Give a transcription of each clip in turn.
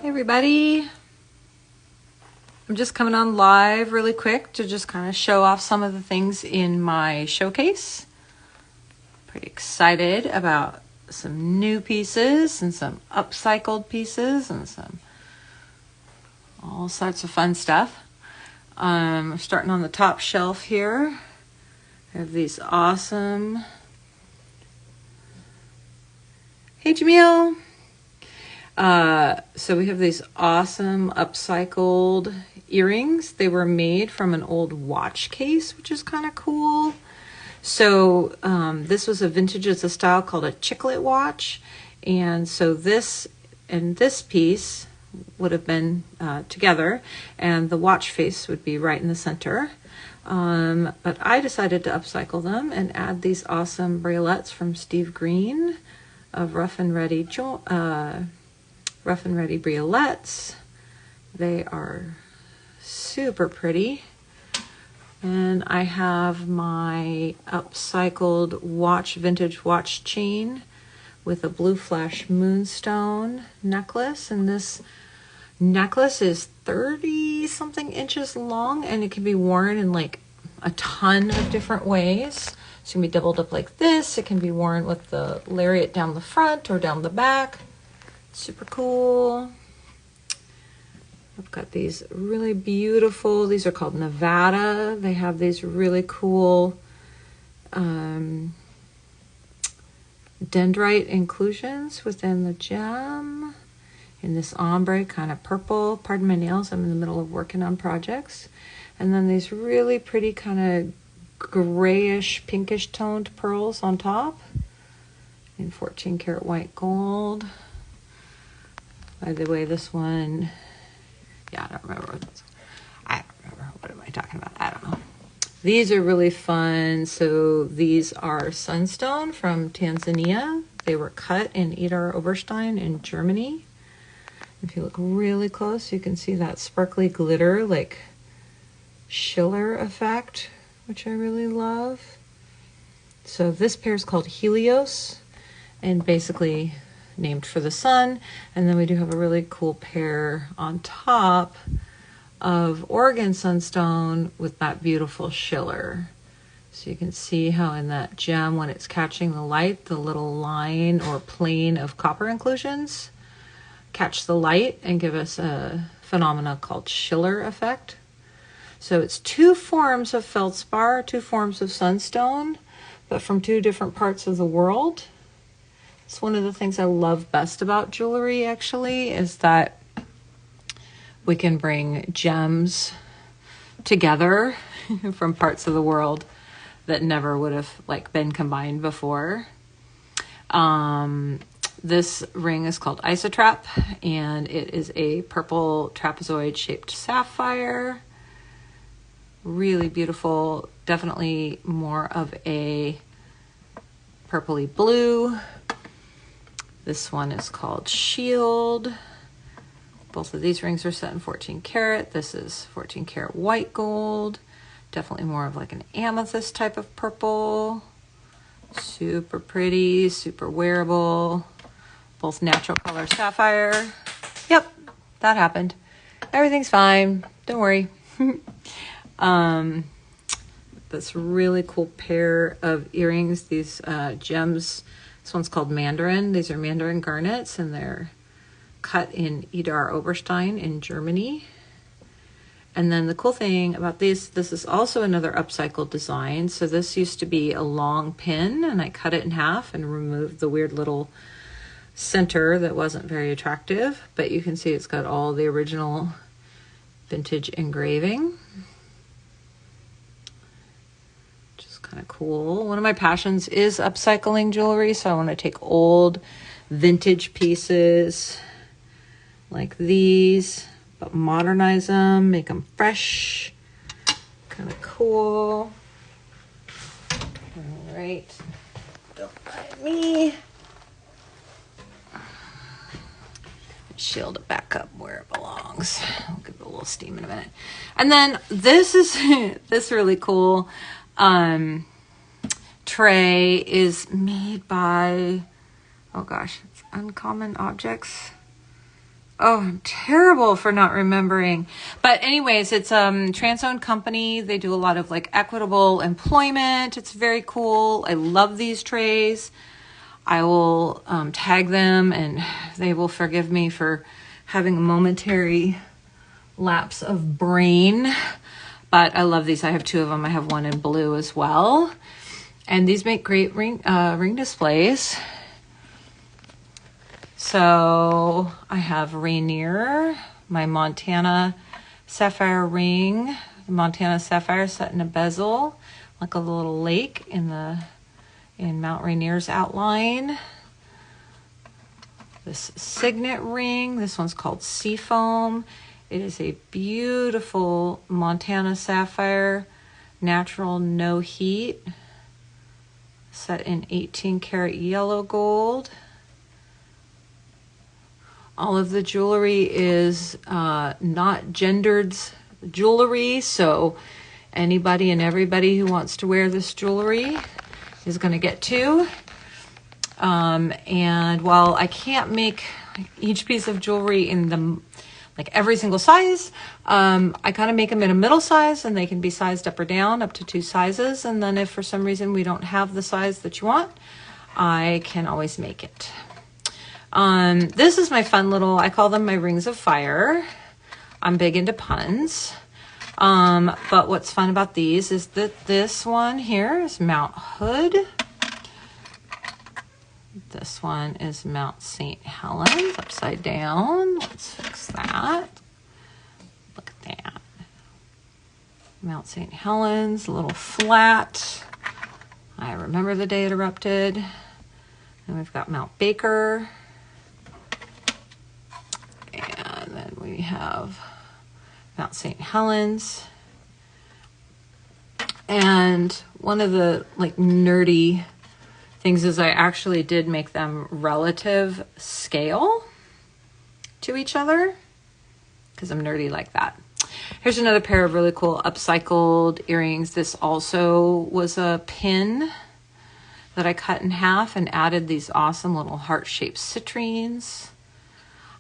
Everybody, I'm just coming on live really quick to just kind of show off some of the things in my showcase. Pretty excited about some new pieces and some upcycled pieces and some all sorts of fun stuff. Starting on the top shelf here, I have these awesome, hey Jamil. So we have these awesome upcycled earrings. They were made from an old watch case, which is kind of cool. So this was a vintage, it's a style called a chiclet watch. And so this and this piece would have been together, and the watch face would be right in the center. But I decided to upcycle them and add these awesome bracelets from Steve Green of Rough and Ready bracelets. They are super pretty. And I have my upcycled vintage watch chain with a blue flash moonstone necklace. And this necklace is 30 something inches long, and it can be worn in like a ton of different ways. So it can be doubled up like this. It can be worn with the lariat down the front or down the back. Super cool. I've got these really beautiful, these are called Nevada. They have these really cool dendrite inclusions within the gem in this ombre kind of purple. Pardon my nails, I'm in the middle of working on projects. And then these really pretty kind of grayish, pinkish toned pearls on top in 14 karat white gold. By the way, this one, yeah, I don't remember what this, I don't remember. What am I talking about? I don't know. These are really fun. So these are sunstone from Tanzania. They were cut in Idar Oberstein in Germany. If you look really close, you can see that sparkly glitter, like Schiller effect, which I really love. So this pair is called Helios, and basically named for the sun. And then we do have a really cool pair on top of Oregon sunstone with that beautiful Schiller. So you can see how in that gem, when it's catching the light, the little line or plane of copper inclusions catch the light and give us a phenomena called Schiller effect. So it's two forms of feldspar, two forms of sunstone, but from two different parts of the world. It's one of the things I love best about jewelry, actually, is that we can bring gems together from parts of the world that never would have been combined before. This ring is called Isotrap, and it is a purple trapezoid shaped sapphire. Really beautiful, definitely more of a purpley blue. This one is called Shield. Both of these rings are set in 14 karat. This is 14 karat white gold. Definitely more of like an amethyst type of purple. Super pretty, super wearable. Both natural color sapphire. Yep, that happened. Everything's fine. Don't worry. This really cool pair of earrings. These gems. This one's called Mandarin. These are Mandarin garnets, and they're cut in Idar Oberstein in Germany. And then the cool thing about this is also another upcycled design. So this used to be a long pin, and I cut it in half and removed the weird little center that wasn't very attractive. But you can see it's got all the original vintage engraving. Kind of cool. One of my passions is upcycling jewelry, so I want to take old vintage pieces like these, but modernize them, make them fresh. Kind of cool. All right. Don't mind me. Shield it back up where it belongs. I'll give it a little steam in a minute. And then this is this really cool tray is made by, oh gosh, it's Uncommon Objects. Oh, I'm terrible for not remembering. But anyways, it's trans-owned company. They do a lot of like equitable employment. It's very cool. I love these trays. I will tag them and they will forgive me for having a momentary lapse of brain. But I love these. I have two of them. I have one in blue as well. And these make great ring displays. So I have Rainier, my Montana Sapphire ring, Montana Sapphire set in a bezel, like a little lake in Mount Rainier's outline. This Signet ring, this one's called Seafoam. It is a beautiful Montana Sapphire, natural, no heat, set in 18 karat yellow gold. All of the jewelry is not gendered jewelry, so anybody and everybody who wants to wear this jewelry is going to get two. And while I can't make each piece of jewelry in like every single size, I kind of make them in a middle size, and they can be sized up or down, up to 2 sizes. And then if for some reason we don't have the size that you want, I can always make it. This is my fun little, I call them my rings of fire. I'm big into puns. But what's fun about these is that this one here is Mount Hood. This one is Mount St. Helens, upside down. Let's fix that. Look at that. Mount St. Helens, a little flat. I remember the day it erupted. And we've got Mount Baker. And then we have Mount St. Helens. And one of the like nerdy things is I actually did make them relative scale to each other because I'm nerdy like that. Here's another pair of really cool upcycled earrings. This also was a pin that I cut in half and added these awesome little heart-shaped citrines.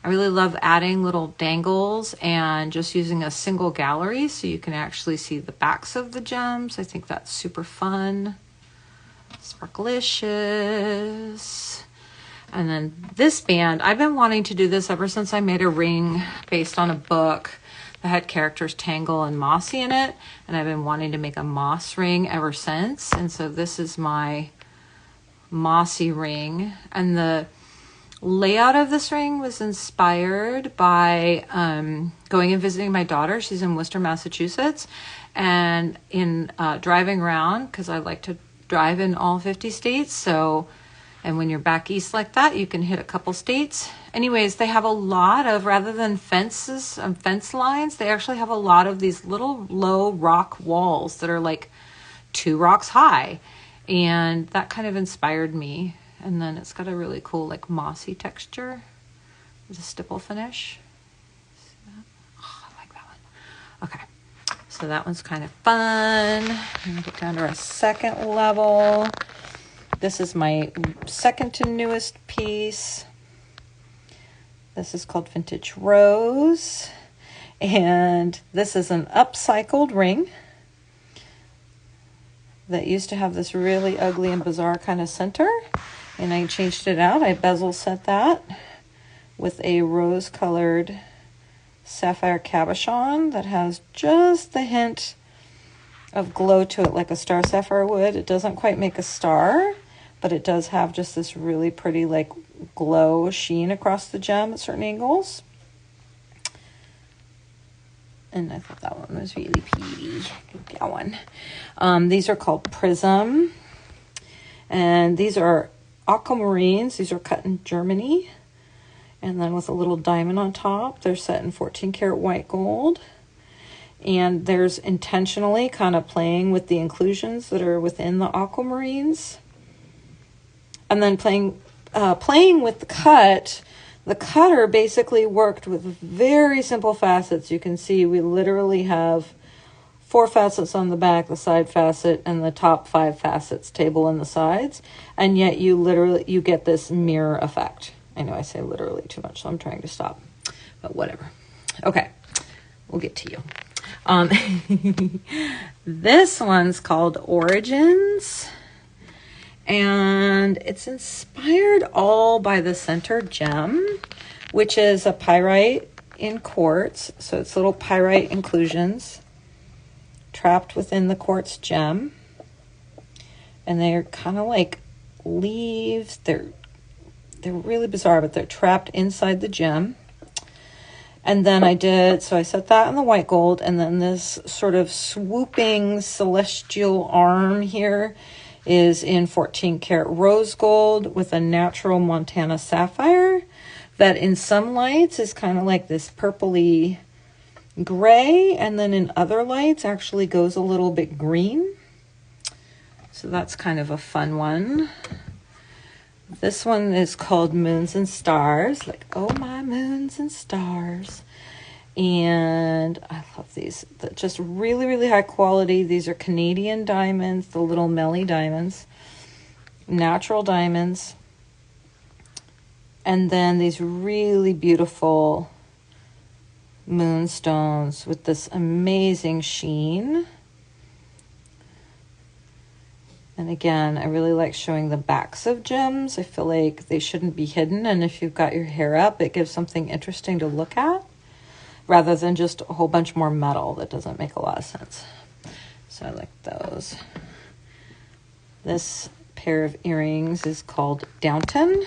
I really love adding little dangles and just using a single gallery so you can actually see the backs of the gems. I think that's super fun. Sparklicious. And then this band, I've been wanting to do this ever since I made a ring based on a book that had characters Tangle and Mossy in it. And I've been wanting to make a moss ring ever since. And so this is my Mossy ring. And the layout of this ring was inspired by going and visiting my daughter. She's in Worcester, Massachusetts. And in driving around, because I like to drive in all 50 states. So, and when you're back east like that, you can hit a couple states. Anyways, they have a lot of, rather than fences and fence lines, they actually have a lot of these little low rock walls that are like 2 rocks high. And that kind of inspired me. And then it's got a really cool like mossy texture. There's a stipple finish. See that? Oh, I like that one. Okay. So that one's kind of fun. I'm gonna get down to our second level. This is my second to newest piece. This is called Vintage Rose. And this is an upcycled ring that used to have this really ugly and bizarre kind of center. And I changed it out. I bezel set that with a rose-colored sapphire cabochon that has just the hint of glow to it like a star sapphire would. It doesn't quite make a star, but it does have just this really pretty like glow sheen across the gem at certain angles. And I thought that one was really pretty. Good one. These are called Prism. And these are aquamarines. These are cut in Germany. And then with a little diamond on top. They're set in 14 karat white gold. And there's intentionally kind of playing with the inclusions that are within the aquamarines. And then playing with the cut. The cutter basically worked with very simple facets. You can see we literally have 4 facets on the back, the side facet, and the top 5 facets table in the sides. And yet you get this mirror effect. I know I say literally too much, so I'm trying to stop. but whatever. Okay, we'll get to you. This one's called Origins, and it's inspired all by the center gem, which is a pyrite in quartz. So it's little pyrite inclusions trapped within the quartz gem, and they're kind of like leaves. They're really bizarre, but they're trapped inside the gem. And then so I set that in the white gold, and then this sort of swooping celestial arm here is in 14 karat rose gold with a natural Montana sapphire that in some lights is kind of like this purpley gray, and then in other lights actually goes a little bit green. So that's kind of a fun one. This one is called Moons and Stars, like, oh my moons and stars. And I love these. They're just really, really high quality. These are Canadian diamonds, the little Melly diamonds, natural diamonds. And then these really beautiful moonstones with this amazing sheen. And again, I really like showing the backs of gems. I feel like they shouldn't be hidden. And if you've got your hair up, it gives something interesting to look at rather than just a whole bunch more metal. That doesn't make a lot of sense. So I like those. This pair of earrings is called Downton.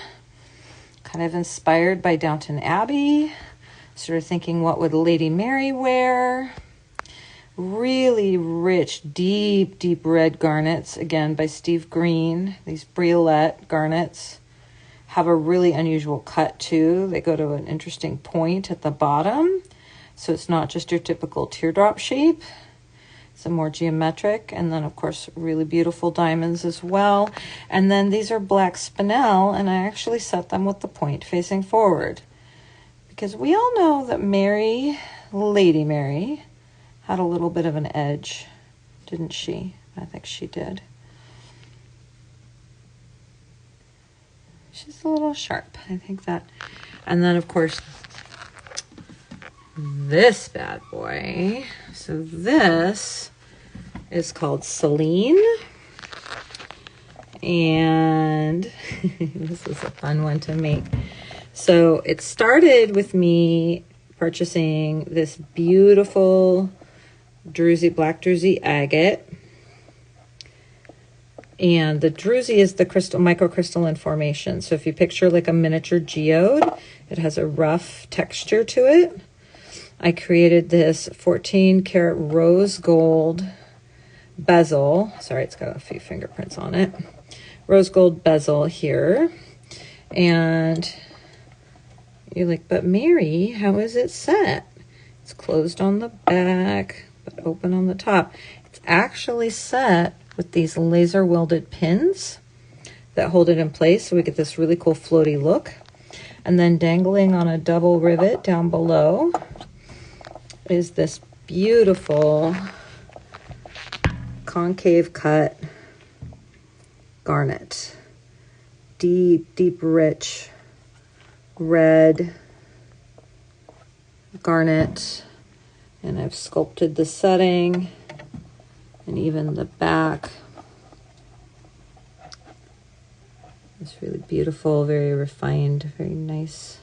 Kind of inspired by Downton Abbey. Sort of thinking, what would Lady Mary wear? Really rich, deep, deep red garnets, again by Steve Green. These briolette garnets have a really unusual cut too. They go to an interesting point at the bottom. So it's not just your typical teardrop shape. It's a more geometric. And then of course, really beautiful diamonds as well. And then these are black spinel, and I actually set them with the point facing forward. Because we all know that Mary, Lady Mary, had a little bit of an edge, didn't she? I think she did. She's a little sharp, I think that. And then, of course, this bad boy. So this is called Celine. And this is a fun one to make. So it started with me purchasing this beautiful black druzy agate, and the druzy is the microcrystalline formation. So if you picture like a miniature geode, it has a rough texture to it. I created this 14 karat rose gold bezel. Sorry, it's got a few fingerprints on it. Rose gold bezel here, and you're like, but Mary, how is it set? It's closed on the back, but open on the top. It's actually set with these laser welded pins that hold it in place, so we get this really cool floaty look. And then dangling on a double rivet down below is this beautiful concave cut garnet. Deep, deep, rich red garnet, and I've sculpted the setting and even the back. It's really beautiful, very refined, very nice.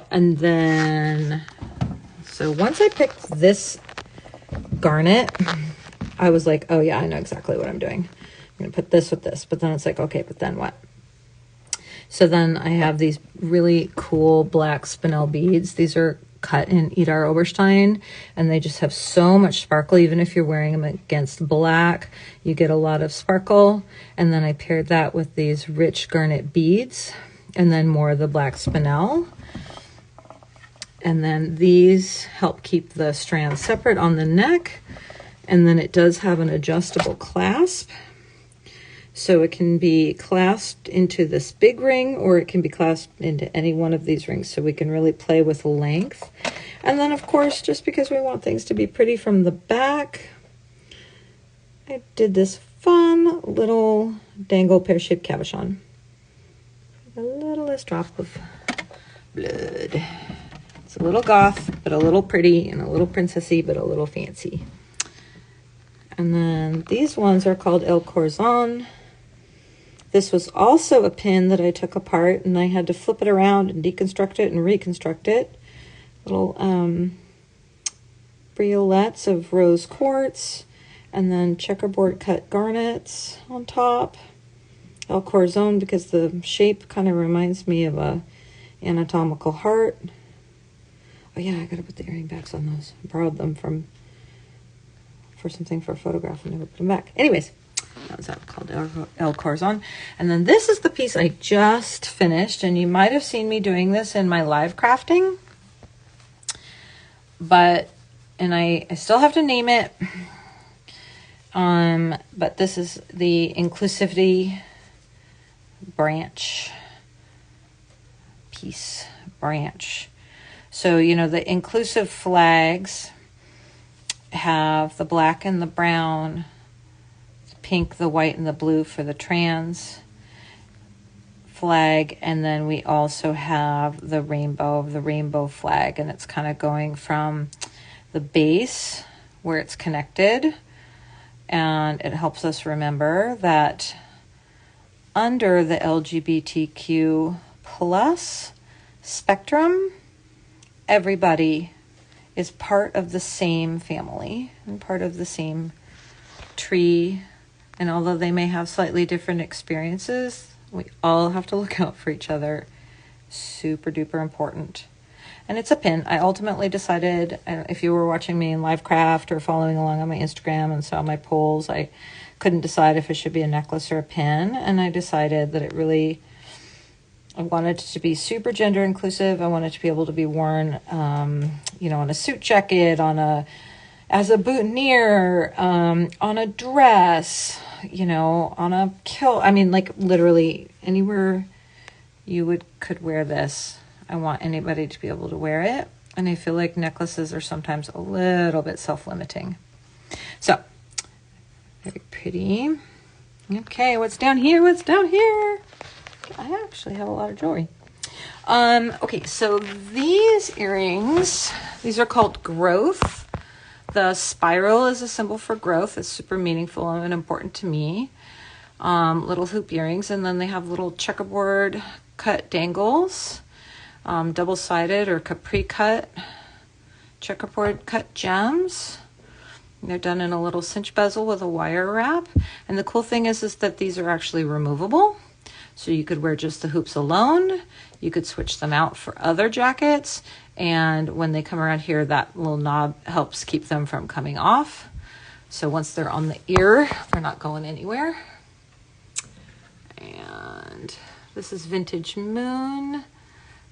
And then, so once I picked this garnet, I was like, oh yeah, I know exactly what I'm doing. I'm gonna put this with this, but then it's like, okay, but then what? So then I have these really cool black spinel beads. These are cut in Idar Oberstein, and they just have so much sparkle. Even if you're wearing them against black, you get a lot of sparkle. And then I paired that with these rich garnet beads, and then more of the black spinel. And then these help keep the strands separate on the neck. And then it does have an adjustable clasp. So it can be clasped into this big ring, or it can be clasped into any one of these rings. So we can really play with length. And then of course, just because we want things to be pretty from the back, I did this fun little dangle pear-shaped cabochon. A littlest drop of blood. a little goth, but a little pretty, and a little princessy, but a little fancy. And then these ones are called El Corazon. This was also a pin that I took apart, and I had to flip it around and deconstruct it and reconstruct it. Little briolettes of rose quartz, and then checkerboard cut garnets on top. El Corazon because the shape kind of reminds me of a anatomical heart. Oh yeah, I gotta put the earring backs on those. I borrowed them for something for a photograph and never put them back. Anyways, that was called El Corazon. And then this is the piece I just finished, and you might have seen me doing this in my live crafting, and I still have to name it. But this is the Inclusivity branch. So, you know, the inclusive flags have the black and the brown, the pink, the white, and the blue for the trans flag. And then we also have the rainbow flag. And it's kind of going from the base where it's connected. And it helps us remember that under the LGBTQ plus spectrum, everybody is part of the same family and part of the same tree. And although they may have slightly different experiences, we all have to look out for each other. Super duper important. And it's a pin. I ultimately decided, if you were watching me in live craft or following along on my Instagram and saw my polls, I couldn't decide if it should be a necklace or a pin. And I decided that I wanted it to be super gender inclusive. I wanted it to be able to be worn, you know, on a suit jacket, as a boutonniere, on a dress, you know, on a kilt. I mean, like literally anywhere you could wear this. I want anybody to be able to wear it. And I feel like necklaces are sometimes a little bit self-limiting. So, very pretty. Okay, what's down here? I actually have a lot of jewelry. Okay, so these earrings, these are called growth. The spiral is a symbol for growth. It's super meaningful and important to me. Little hoop earrings, and then they have little checkerboard cut dangles, double-sided or capri cut, checkerboard cut gems. They're done in a little cinch bezel with a wire wrap. And the cool thing is that these are actually removable. So you could wear just the hoops alone. You could switch them out for other jackets. And when they come around here, that little knob helps keep them from coming off. So once they're on the ear, they're not going anywhere. And this is Vintage Moon.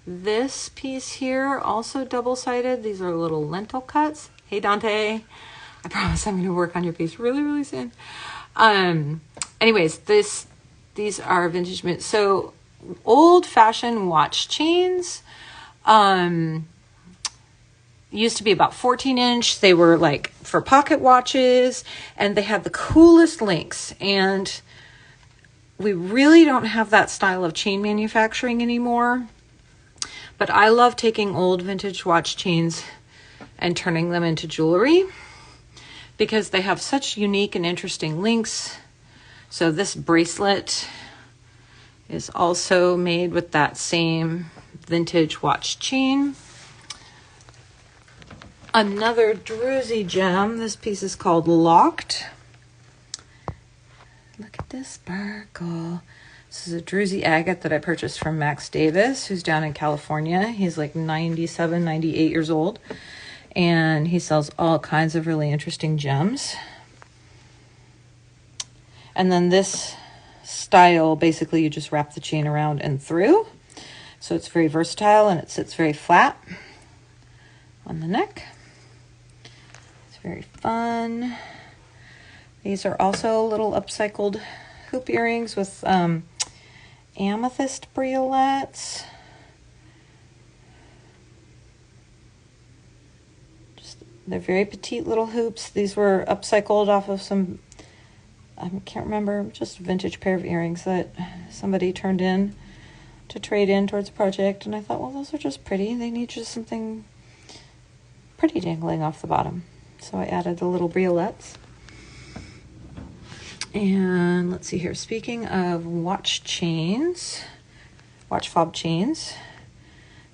This piece here, also double-sided. These are little lentil cuts. Hey, Dante. I promise I'm going to work on your piece really, really soon. Anyways, these are Vintage Moon. So old-fashioned watch chains used to be about 14-inch. They were like for pocket watches, and they had the coolest links. And we really don't have that style of chain manufacturing anymore. But I love taking old vintage watch chains and turning them into jewelry because they have such unique and interesting links. So this bracelet is also made with that same vintage watch chain. Another Druzy gem. This piece is called Locked. Look at this sparkle. This is a Druzy agate that I purchased from Max Davis, who's down in California. He's like 97, 98 years old. And he sells all kinds of really interesting gems. And then this style, basically you just wrap the chain around and through. So it's very versatile and it sits very flat on the neck. It's very fun. These are also little upcycled hoop earrings with amethyst briolets. They're very petite little hoops. These were upcycled off of some, I can't remember, just a vintage pair of earrings that somebody turned in to trade in towards a project. And I thought, well, those are just pretty. They need just something pretty dangling off the bottom. So I added the little briolets. And let's see here. Speaking of watch chains, watch fob chains,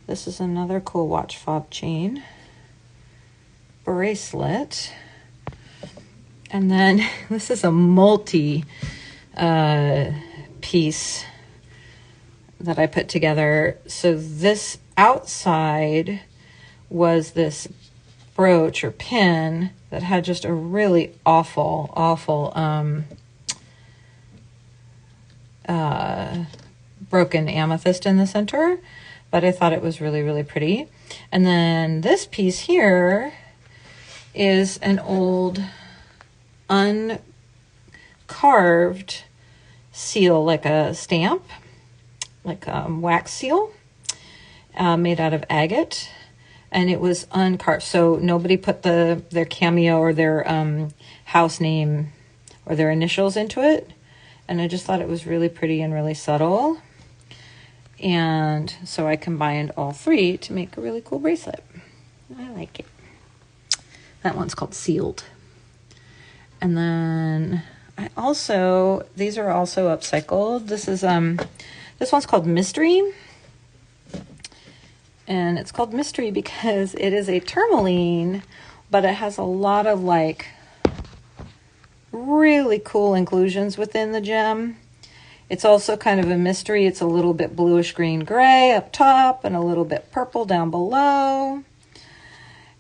this is another cool watch fob chain bracelet. And then this is a multi piece that I put together. So this outside was this brooch or pin that had just a really awful broken amethyst in the center, but I thought it was really, really pretty. And then this piece here is an old uncarved seal, like a stamp, like a wax seal, made out of agate, and it was uncarved, so nobody put their cameo or their house name or their initials into it. And I just thought it was really pretty and really subtle. And so I combined all three to make a really cool bracelet. I like it. That one's called Sealed. And then these are also upcycled. This is, this one's called Mystery. And it's called Mystery because it is a tourmaline, but it has a lot of like really cool inclusions within the gem. It's also kind of a mystery. It's a little bit bluish green gray up top and a little bit purple down below.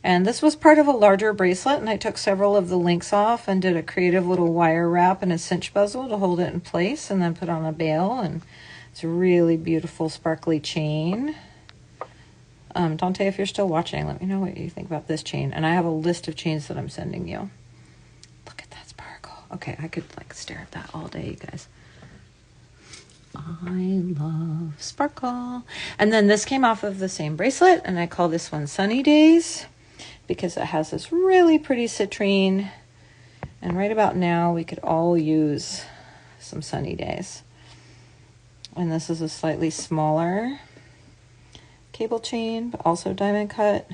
And this was part of a larger bracelet, and I took several of the links off and did a creative little wire wrap and a cinch bezel to hold it in place, and then put on a bail. And it's a really beautiful sparkly chain. Dante, if you're still watching, let me know what you think about this chain. And I have a list of chains that I'm sending you. Look at that sparkle. Okay, I could like stare at that all day, you guys. I love sparkle. And then this came off of the same bracelet, and I call this one Sunny Days because it has this really pretty citrine. And right about now, we could all use some sunny days. And this is a slightly smaller cable chain, but also diamond cut.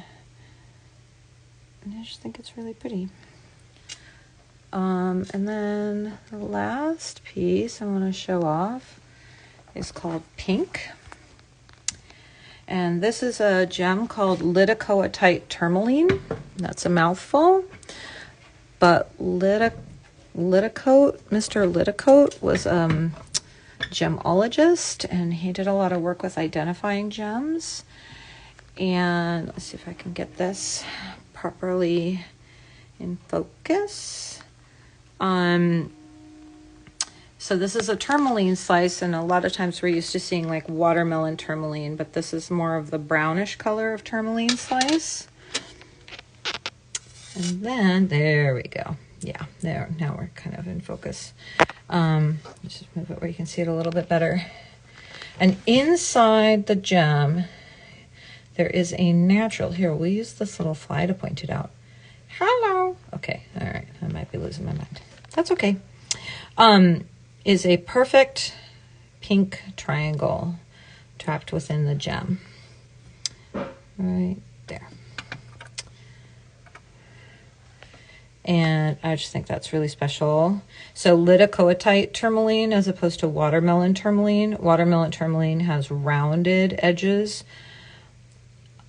And I just think it's really pretty. And then the last piece I want to show off is called Pink. And this is a gem called Lidicoatite Tourmaline. That's a mouthful. But Mr. Lidicoat was a gemologist, and he did a lot of work with identifying gems. And let's see if I can get this properly in focus. So this is a tourmaline slice, and a lot of times we're used to seeing like watermelon tourmaline, but this is more of the brownish color of tourmaline slice. And then there we go. Yeah, there. Now we're kind of in focus. Let's just move it where you can see it a little bit better. And inside the gem, there is a natural. Here, we'll use this little fly to point it out. Hello. Okay, all right. I might be losing my mind. That's okay. Is a perfect pink triangle trapped within the gem. Right there. And I just think that's really special. So Lidicoatite tourmaline as opposed to watermelon tourmaline. Watermelon tourmaline has rounded edges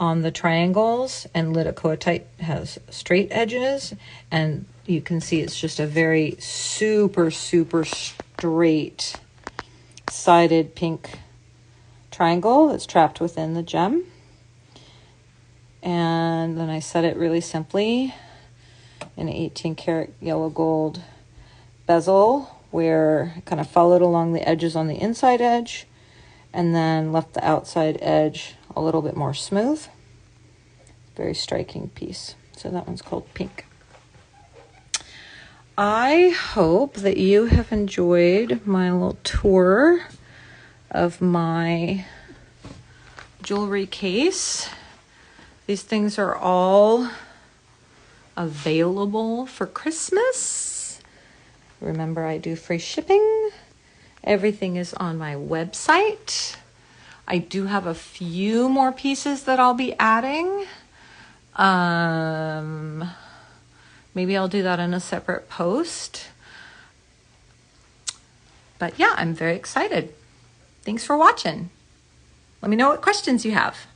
on the triangles, and Lidicoatite has straight edges. And you can see it's just a very super straight sided pink triangle that's trapped within the gem. And then I set it really simply in an 18 karat yellow gold bezel, where I kind of followed along the edges on the inside edge and then left the outside edge a little bit more smooth. Very striking piece. So that one's called Pink. I hope that you have enjoyed my little tour of my jewelry case. These things are all available for Christmas. Remember, I do free shipping. Everything is on my website. I do have a few more pieces that I'll be adding. Maybe I'll do that in a separate post. But yeah, I'm very excited. Thanks for watching. Let me know what questions you have.